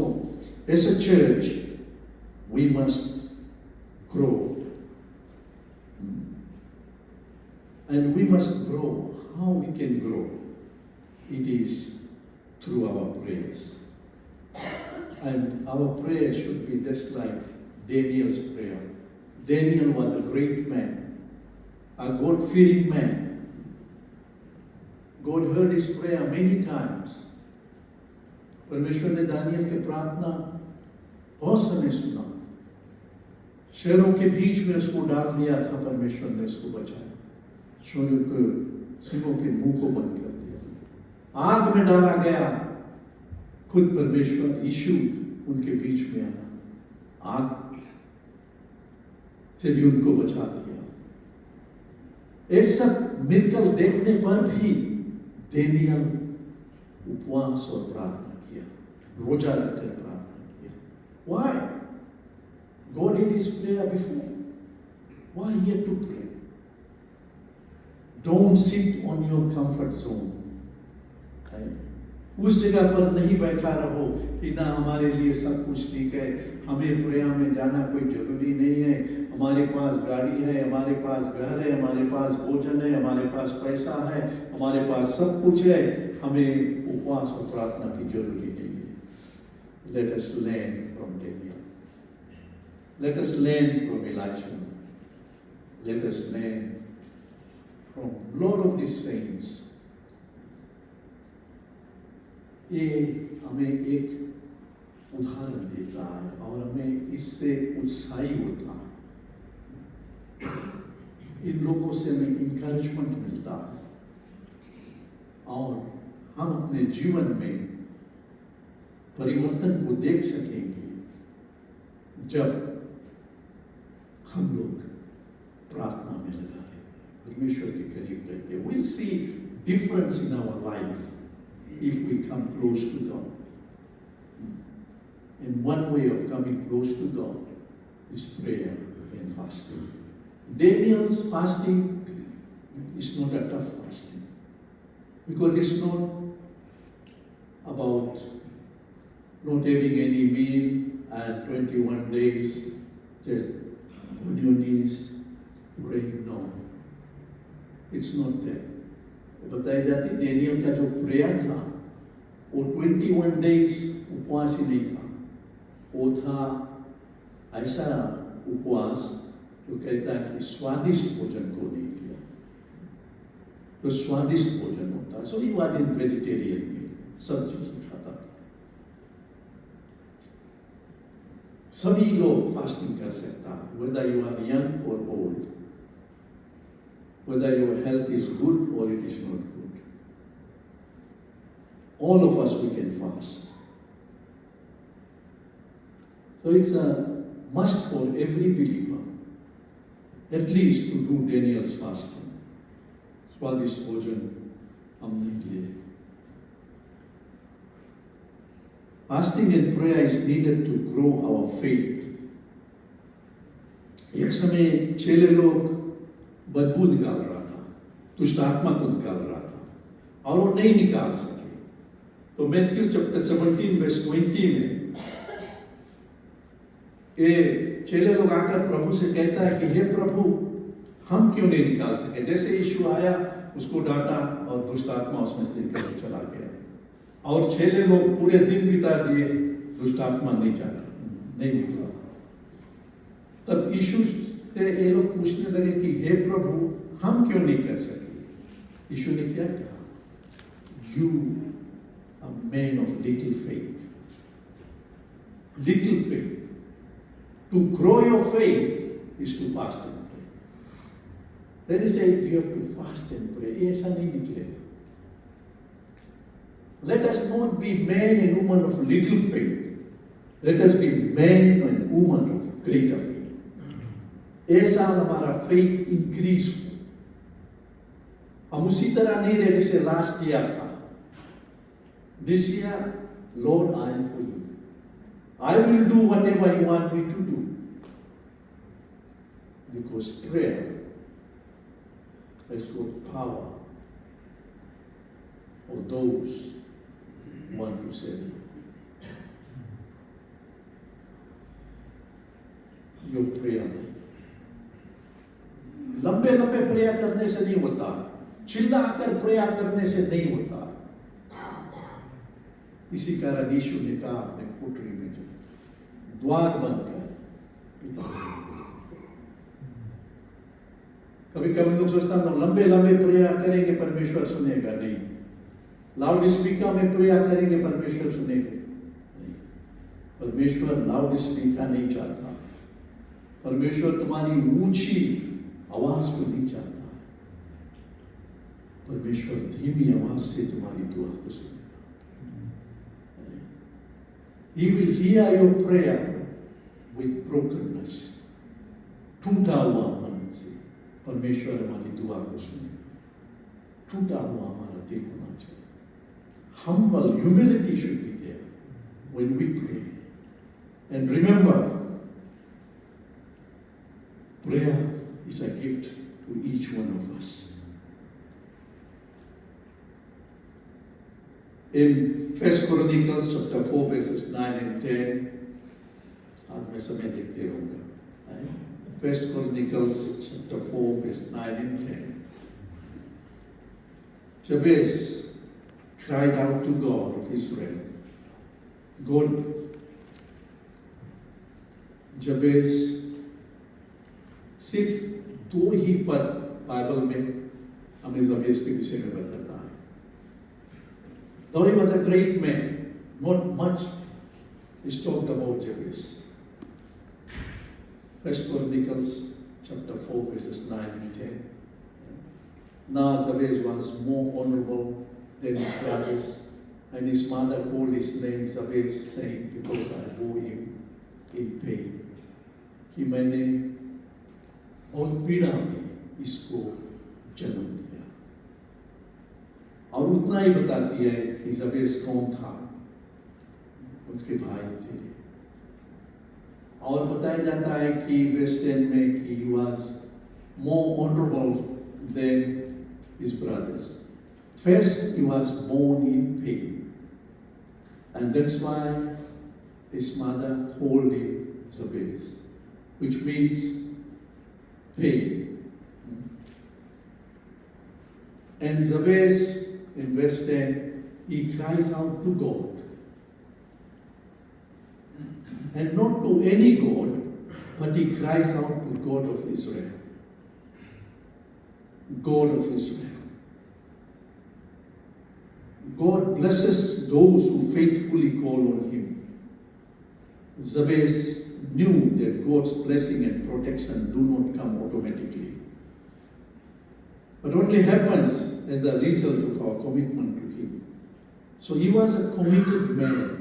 as a church, we must grow. And we must grow. How we can grow? It is through our prayers. And our prayer should be just like Daniel's prayer. Daniel was a great man, a God-fearing man. God heard his prayer many times. परमेश्वर ने Daniel की प्रार्थना बहुत समय सुना। शेरों के बीच में उसको डाल दिया था, परमेश्वर ने उसको बचाया। शेरों को, सिंहों के मुंह को बंद कर दिया। आग में डाला गया, खुद परमेश्वर यीशु उनके बीच में आया, आग से भी उनको बचा दिया। ये सब मिरेकल देखने पर भी डेनियल उपवास और प्रार्थना किया, रोजा रखकर प्रार्थना किया। Why? God did his prayer before. Why he had to pray? Don't sit on your comfort zone. उस जगह पर नहीं बैठा रहो कि ना हमारे लिए सब कुछ ठीक है, हमें प्रेयर में जाना कोई जरूरी नहीं है, हमारे पास गाड़ी है, हमारे पास घर है, हमारे पास भोजन है, हमारे पास पैसा है, हमारे पास सब कुछ है, हमें उपवास और प्रार्थना की जरूरी नहीं है। Let us learn from Daniel. Let us learn from Elijah. Let us learn from Lord of the saints. ये हमें एक उदाहरण देता है और हमें इससे उत्साही होता है। इन लोगों से हमें इंकरेजमेंट मिलता है और हम अपने जीवन में परिवर्तन को देख सकेंगे जब हम लोग प्रार्थना में लगा रहे, परमेश्वर के करीब रहते। We'll see difference in our life if we come close to God. And one way of coming close to God is prayer and fasting. Daniel's fasting is not a tough fasting because it's not about not having any meal and 21 days just on your knees praying. No, it's not that. बताई जाती Daniel का जो prayer था वो 21 days उपवास ही नहीं था, वो था ऐसा उपवास जो कहता है कि स्वादिष्ट भोजन को नहीं किया, तो स्वादिष्ट भोजन होता। सो ही वाज इन वेजिटेरियन मील, सब चीज खाता था। सभी लोग फास्टिंग कर सकता, whether you are young or old, whether your health is good or it is not good. All of us, we can fast. So it's a must for every believer, at least to do Daniel's fasting. स्वादिष्ट भोजन हम नहीं ले। Fasting and prayer is needed to grow our faith. एक समय चेले लोग बदबू निकाल रहा था, दुष्ट आत्मा को निकाल रहा था और वो नहीं निकाल सके। तो मैथ्यू चैप्टर 17 वर्स 20 में ये चेले लोग आकर प्रभु से कहता है कि हे प्रभु, हम क्यों नहीं निकाल सके? जैसे यीशु आया, उसको डांटा और दुष्ट आत्मा उसमें से निकल चला गया। और चेले लोग पूरे दिन बिता दिए, दुष्ट आत्मा नहीं निकला। तब यीशु ये लोग पूछने लगे कि हे प्रभु, हम क्यों नहीं कर सके? यीशु ने क्या कहा? You a man of little faith. Little faith. To grow your faith is to fast and pray. Then he said you have to fast and pray. ऐसा नहीं निकलेगा। Let us not be men and women of little faith. Let us be men and women of greater faith. ऐसा हमारा faith increase हो। हम उसी तरह नहीं रहे जैसे लास्ट ईयर था। This year, lord, I am for you, I will do whatever you want me to do, because prayer has got power for those who want to serve you. Your prayer life. लंबे लंबे prayer करने से नहीं होता, चिल्लाकर prayer करने से नहीं होता। इसी कारण यीशु ने कहा अपने कोठरी में जो द्वार बंद कर पिता से। कभी कभी लोग सोचता है लंबे लंबे प्रेयर करेंगे परमेश्वर सुनेगा, नहीं। लाउड स्पीकर में प्रेयर करेंगे परमेश्वर सुनेंगे नहीं। परमेश्वर लाउड स्पीकर नहीं चाहता। परमेश्वर तुम्हारी ऊंची आवाज को नहीं चाहता है। परमेश्वर धीमी आवाज से तुम्हारी दुआ को सुनेगा। He will hear your prayer with brokenness. टूटा हुआ मन से परमेश्वर हमारी दुआ को सुनेगा। टूटा हुआ हमारा दिल होना चाहिए। Humble humility should be there when we pray. And remember, prayer is a gift to each one of us. In 1 Chronicles chapter 4 verses 9 and 10, आज मैं समय देखते रहूँगा। 1 Chronicles chapter 4 verse 9 and 10. Jabez cried out to God of Israel. God, Jabez सिर्फ 2 ही पद Bible में हमें जबेज के विषय में बताता है। Though he was a great man, not much is talked about Jabez. 1 Chronicles chapter 4 verses 9 and 10. Now Jabez was more honorable than his brothers, and his mother called his name Jabez, saying, because I bore him in pain. कि मैंने बहुत पीड़ा में इसको जन्म दिया। और उतना ही बताती है कि जबेस कौन था, उसके भाई थे। और बताया जाता है कि वेस्ट एंड में कि he was more honorable than his brothers. First, he was born in pain, and that's why his mother called him Jabez, which means pain. And Jabez in West End, he cries out to God. And not to any God, but he cries out to God of Israel. God of Israel. God blesses those who faithfully call on him. Jabez knew that God's blessing and protection do not come automatically, but only happens as the result of our commitment to him. So he was a committed man.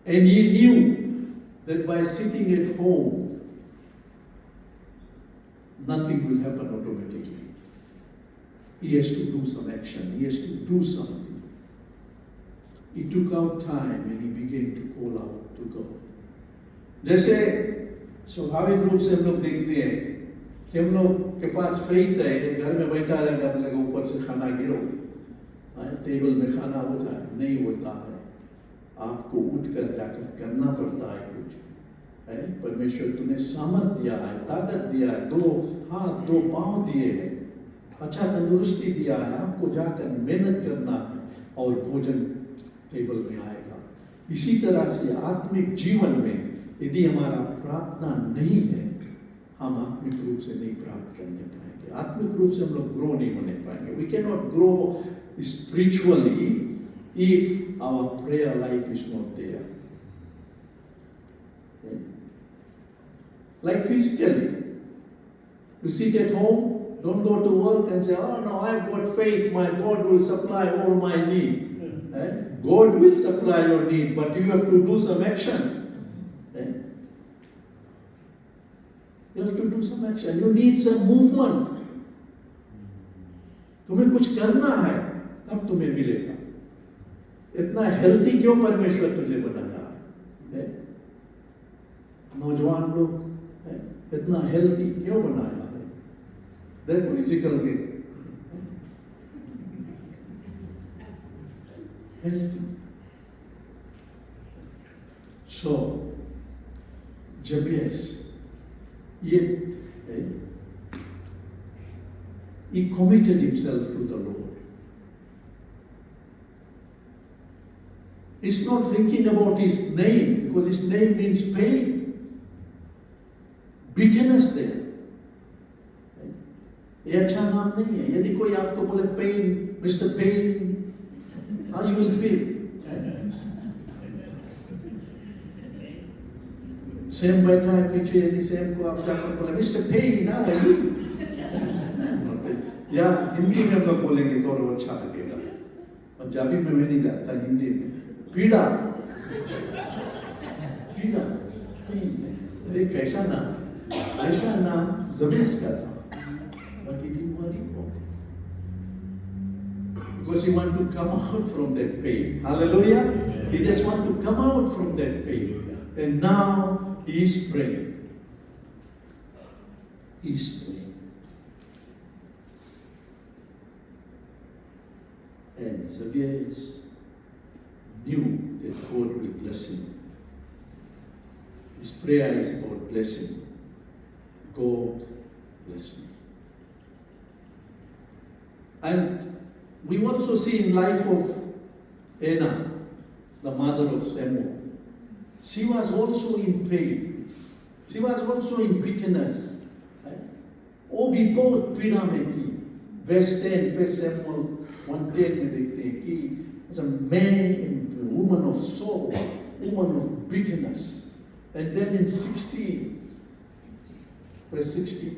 And he knew that by sitting at home, nothing will happen automatically. He has to do some action. He has to do something. He took out time and he began to call out to God. जैसे स्वाभाविक रूप से हम लोग देखते हैं कि हम लोग के पास फेथ है, घर में बैठा रहेगा तो लगा ऊपर से खाना गिरो, टेबल में खाना हो जाए, नहीं होता है। आपको उठकर जाकर करना पड़ता है कुछ। है परमेश्वर तुम्हें सामर्थ दिया है, ताकत दिया है, 2 हाथ 2 पाँव दिए हैं, अच्छा तंदुरुस्ती दिया है, आपको जाकर मेहनत करना है और भोजन टेबल में आएगा। इसी तरह से आत्मिक जीवन में यदि हमारा प्रार्थना नहीं है, हम आत्मिक रूप से नहीं प्राप्त करने पाएंगे। आत्मिक रूप से हम लोग ग्रो नहीं होने पाएंगे। We cannot grow spiritually if our prayer life is not there. Okay? Like physically, you sit at home, don't go to work and say, oh no, I've got faith, my God will supply all my need. God will supply your need, but you have to do some action. You have to do some action. You need some movement. तुम्हें कुछ करना है, तब तुम्हें मिलेगा। इतना healthy क्यों परमेश्वर तुझे बनाया है? नौजवान लोग इतना हेल्दी क्यों बनाया है? देखो फिजिकल के healthy. So, Jabez, yet he committed himself to the Lord. He's not thinking about his name, because his name means pain, bitterness there. ये अच्छा नाम नहीं है। यदि कोई आपको बोले pen Mr. Payne, how you will feel? Same बैठा है पीछे, यदि सेम को आप जाकर बोले mister Payne, how are you? या हिंदी में हम लोग बोलेंगे तो और अच्छा लगेगा। पंजाबी में मैं नहीं जानता, हिंदी में पीड़ा, पीड़ा, अरे कैसा नाम, ऐसा नाम जबेस का था, बाकी बीमारी हो, because he want to come out from that pain. Hallelujah! He just want to come out from that pain, and now he is praying. He is praying. And Zacchaeus knew that God will bless him. His prayer is about blessing. God bless me. And we also see in life of Anna, the mother of Samuel, she was also in pain. She was also in bitterness. वो भी बहुत पीड़ा में थी. Verse 10, First Samuel 1:10 में देखते हैं कि as a man and a woman of sorrow, woman of bitterness. And then in 16, verse 16,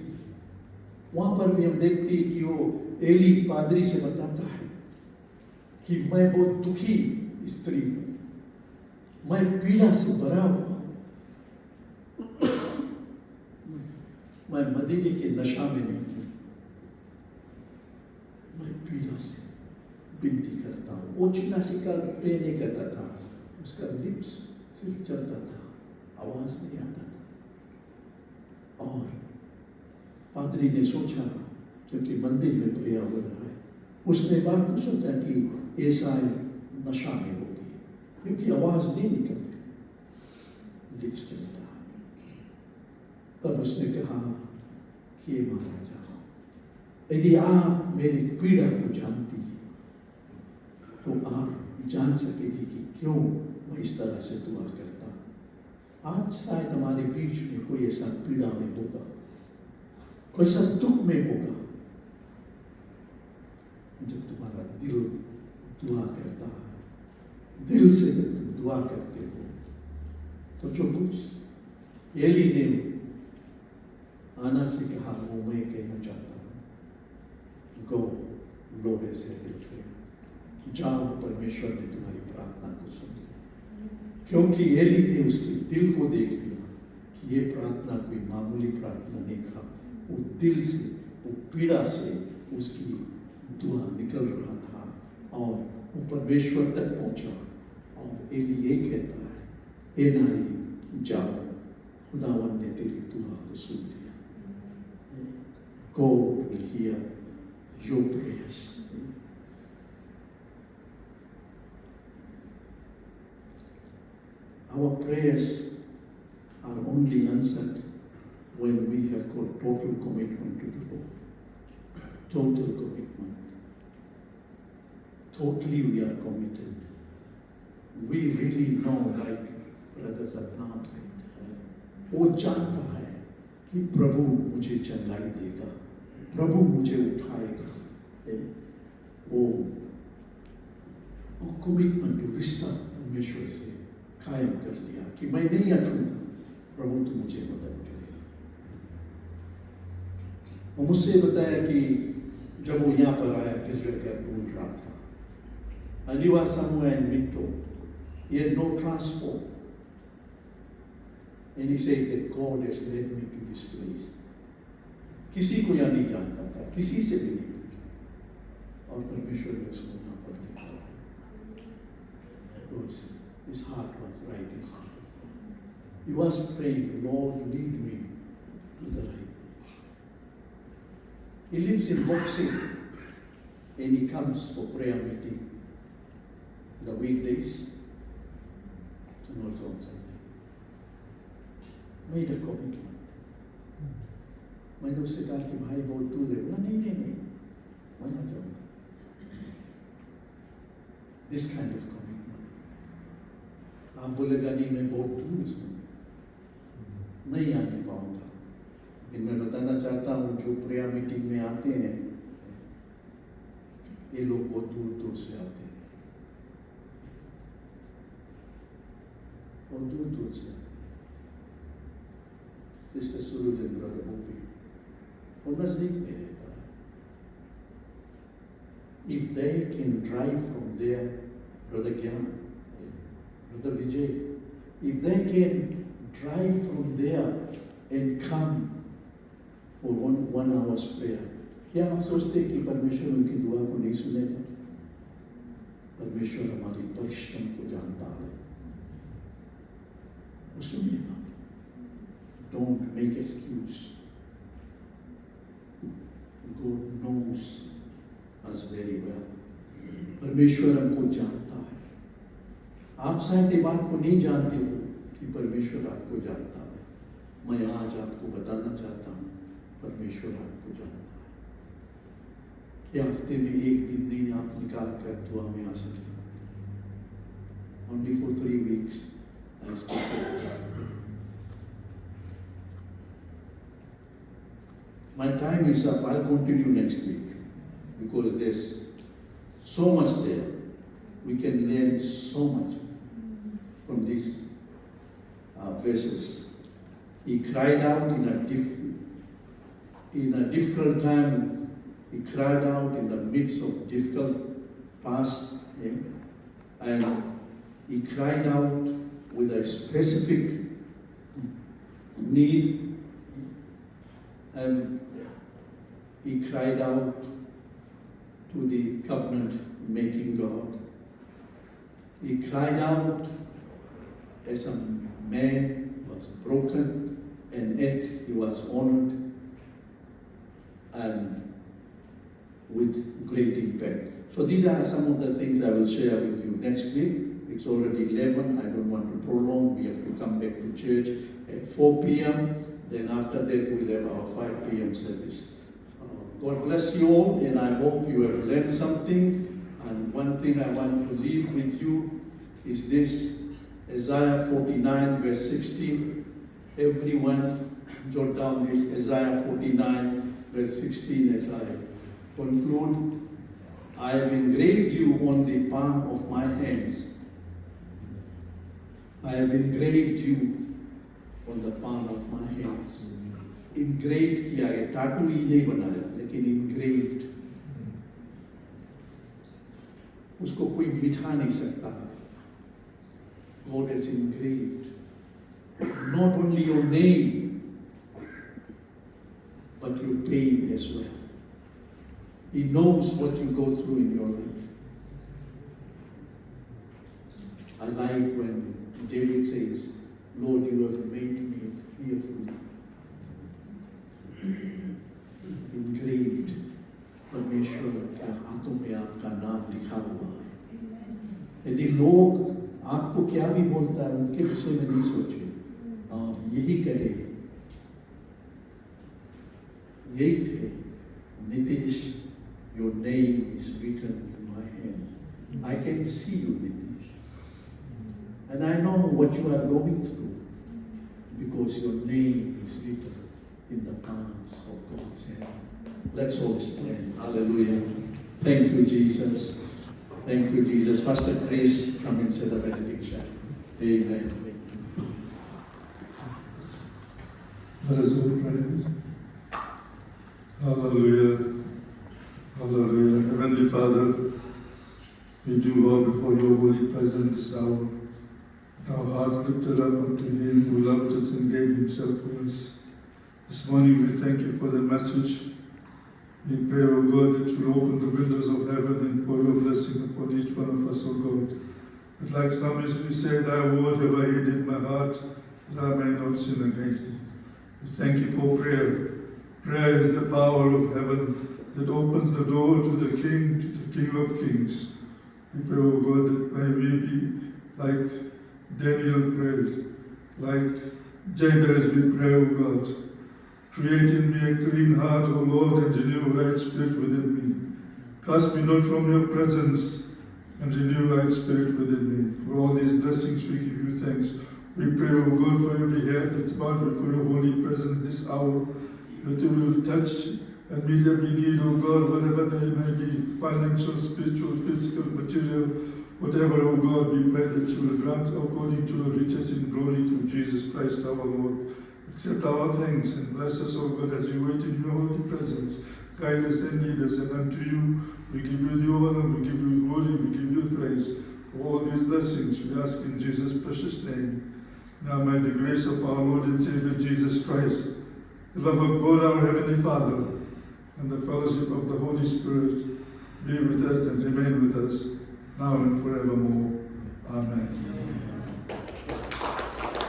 वहाँ पर भी हम देखते हैं कि वो एली पादरी से बताता है कि मैं बहुत दुखी स्त्री हूँ, मैं पीड़ा से भरा हुआ, मैं मदीने के नशा में नहीं हूँ, मैं पीड़ा से विनती करता हूँ। वो चिल्ला चिल्ला प्रे नहीं करता था, उसका लिप्स सिर्फ चलता था, आवाज नहीं आता था। और पादरी ने सोचा, क्योंकि मंदिर में प्रेयर हो रहा है, उसने बात को सोचा कि ऐसा नशा में होगी, क्योंकि आवाज नहीं निकलती, लिप्स चलता है। तब उसने कहा कि महाराजा, यदि आप मेरी पीड़ा को जानती तो आप जान सकेगी कि क्यों मैं इस तरह से दुआ करता हूँ। आज शायद हमारे बीच में कोई ऐसा पीड़ा में होगा, कोई ऐसा दुख में होगा, जब तुम्हारा दिल दुआ करता है, दिल से जब तुम दुआ करते हो, तो जो कुछ एली ने आना से कहा वो मैं कहना चाहता हूँ, गो लोडे से जाओ, परमेश्वर ने तुम्हारी प्रार्थना को सुन लिया। क्योंकि एली ने उसके दिल को देख लिया कि ये प्रार्थना कोई मामूली प्रार्थना नहीं था, वो दिल से, वो पीड़ा से उसकी दुआ निकल रहा था और वो परमेश्वर तक पहुंचा। और एली ये कहता है, ए नारी जाओ, खुदावन ने तेरी दुआ को सुन लिया। God will hear your prayers. Our prayers are only answered when we have got total commitment to the Lord. Total commitment. Totally we are committed. We really know, like Brother Sadnam said, वो जानता है कि प्रभु मुझे चंगाई देगा, प्रभु मुझे उठाएगा। वो कमिटमेंट, रिश्ता परमेश्वर से कायम कर लिया कि मैं नहीं अटूंगा, प्रभु तू मुझे मदद करेगा। वो मुझसे बताया कि जब वो यहाँ पर आया, गिरजाघर ढूंढ रहा था, and he was somewhere in Minto. He had no transport. And he said that God has led me to this place. किसी को यहाँ नहीं जानता था, किसी से भी नहीं पूछा, और परमेश्वर ने उसको यहाँ पर निकाला। Because his heart was right inside. He was praying, Lord, lead me to the right. He lives in Boxing, and he comes for prayer meeting the weekdays and also on Sunday. Made a commitment. मैंने उससे कहा कि भाई बहुत दूर है, बोला नहीं, मैं आ जाऊंगा। This kind of commitment. आप बोलेगा नहीं, मैं बहुत दूर हूँ, नहीं आने पाऊंगा। लेकिन मैं बताना चाहता हूँ, जो प्रेयर मीटिंग में आते हैं, ये लोग बहुत दूर दूर से आते हैं, बहुत दूर दूर से। सिस्टर सुरुदेन, ब्रदर बोपी, वो नजदीक में रहता है। If they can drive from there, Brother Gyan, Brother Vijay, if they can drive from there and come for one hour's prayer, क्या हम सोचते कि परमेश्वर उनकी दुआ को नहीं सुनेगा? परमेश्वर हमारी परिश्रम को जानता है, वो सुनेगा। Don't make excuse. God knows us very well. परमेश्वर हमको जानता है। आप शायद ये बात को नहीं जानते हो कि परमेश्वर आपको जानता है। मैं आज आपको बताना चाहता हूँ, परमेश्वर आपको जानता है। कि हफ्ते में एक दिन नहीं आप निकाल कर दुआ में आ सकते हो। Only for 3 weeks, I speak. My time is up. I'll continue next week because there's so much there. We can learn so much from these verses. He cried out in a difficult time. He cried out in the midst of difficult past, and he cried out with a specific need, and he cried out to the covenant-making God. He cried out as a man was broken, and yet he was honored and with great impact. So these are some of the things I will share with you next week. It's already 11. I don't want to prolong. We have to come back to church at 4 p.m. Then after that we'll have our 5 p.m. service. God bless you all, and I hope you have learned something. And one thing I want to leave with you is this, Isaiah 49 verse 16. Everyone jot down this, Isaiah 49 verse 16 as I conclude. I have engraved you on the palm of my hands. I have engraved you on the palm of my hands. Engraved किया है, tattoo ही नहीं बनाया, लेकिन engraved. उसको कोई मिटा नहीं सकता। God has engraved not only your name, but your pain as well. He knows what you go through in your life. I like when David says, Lord, you have made me fearfully engraved. परमेश्वर के हाथों में आपका नाम लिखा हुआ है। यदि लोग आपको क्या भी बोलता है, उनके विषय में नहीं सोचे, और यही कहे, यही कहे, Nitesh, your name is written in my hand. I can see you, Nitish. And I know what you are going through because your name is written in the palms of God's hand. Let's all stand. Hallelujah. Thank you, Jesus. Thank you, Jesus. Pastor Chris, come and say the benediction. Amen. Let us all pray. Hallelujah. Hallelujah. Heavenly Father, we do bow before your holy presence this hour. With our hearts lifted up unto him who loved us and gave himself for us. This morning we thank you for the message. We pray, O God, that you will open the windows of heaven and pour your blessing upon each one of us, O God. But like psalmist, we say, thy word have I hid in my heart, that I may not sin against thee. We thank you for prayer. Prayer is the power of heaven that opens the door to the King of Kings. We pray, O God, that may we be like Daniel prayed, like Jabez we pray, O God. Create in me a clean heart, O Lord, and renew a right spirit within me. Cast me not from your presence, and renew a right spirit within me. For all these blessings we give you thanks. We pray, O God, for every head that's bowed before your holy presence this hour, that you will touch and meet every need, O God, whatever they may be, financial, spiritual, physical, material, whatever, O God, we pray that you will grant according to your riches in glory through Jesus Christ our Lord. Accept our thanks and bless us, O God, as we wait in your holy presence. Guide us and lead us, and unto you we give you the honor, we give you glory, we give you praise. For all these blessings we ask in Jesus' precious name. Now may the grace of our Lord and Savior Jesus Christ, the love of God our Heavenly Father, and the fellowship of the Holy Spirit be with us and remain with us now and forevermore. Amen.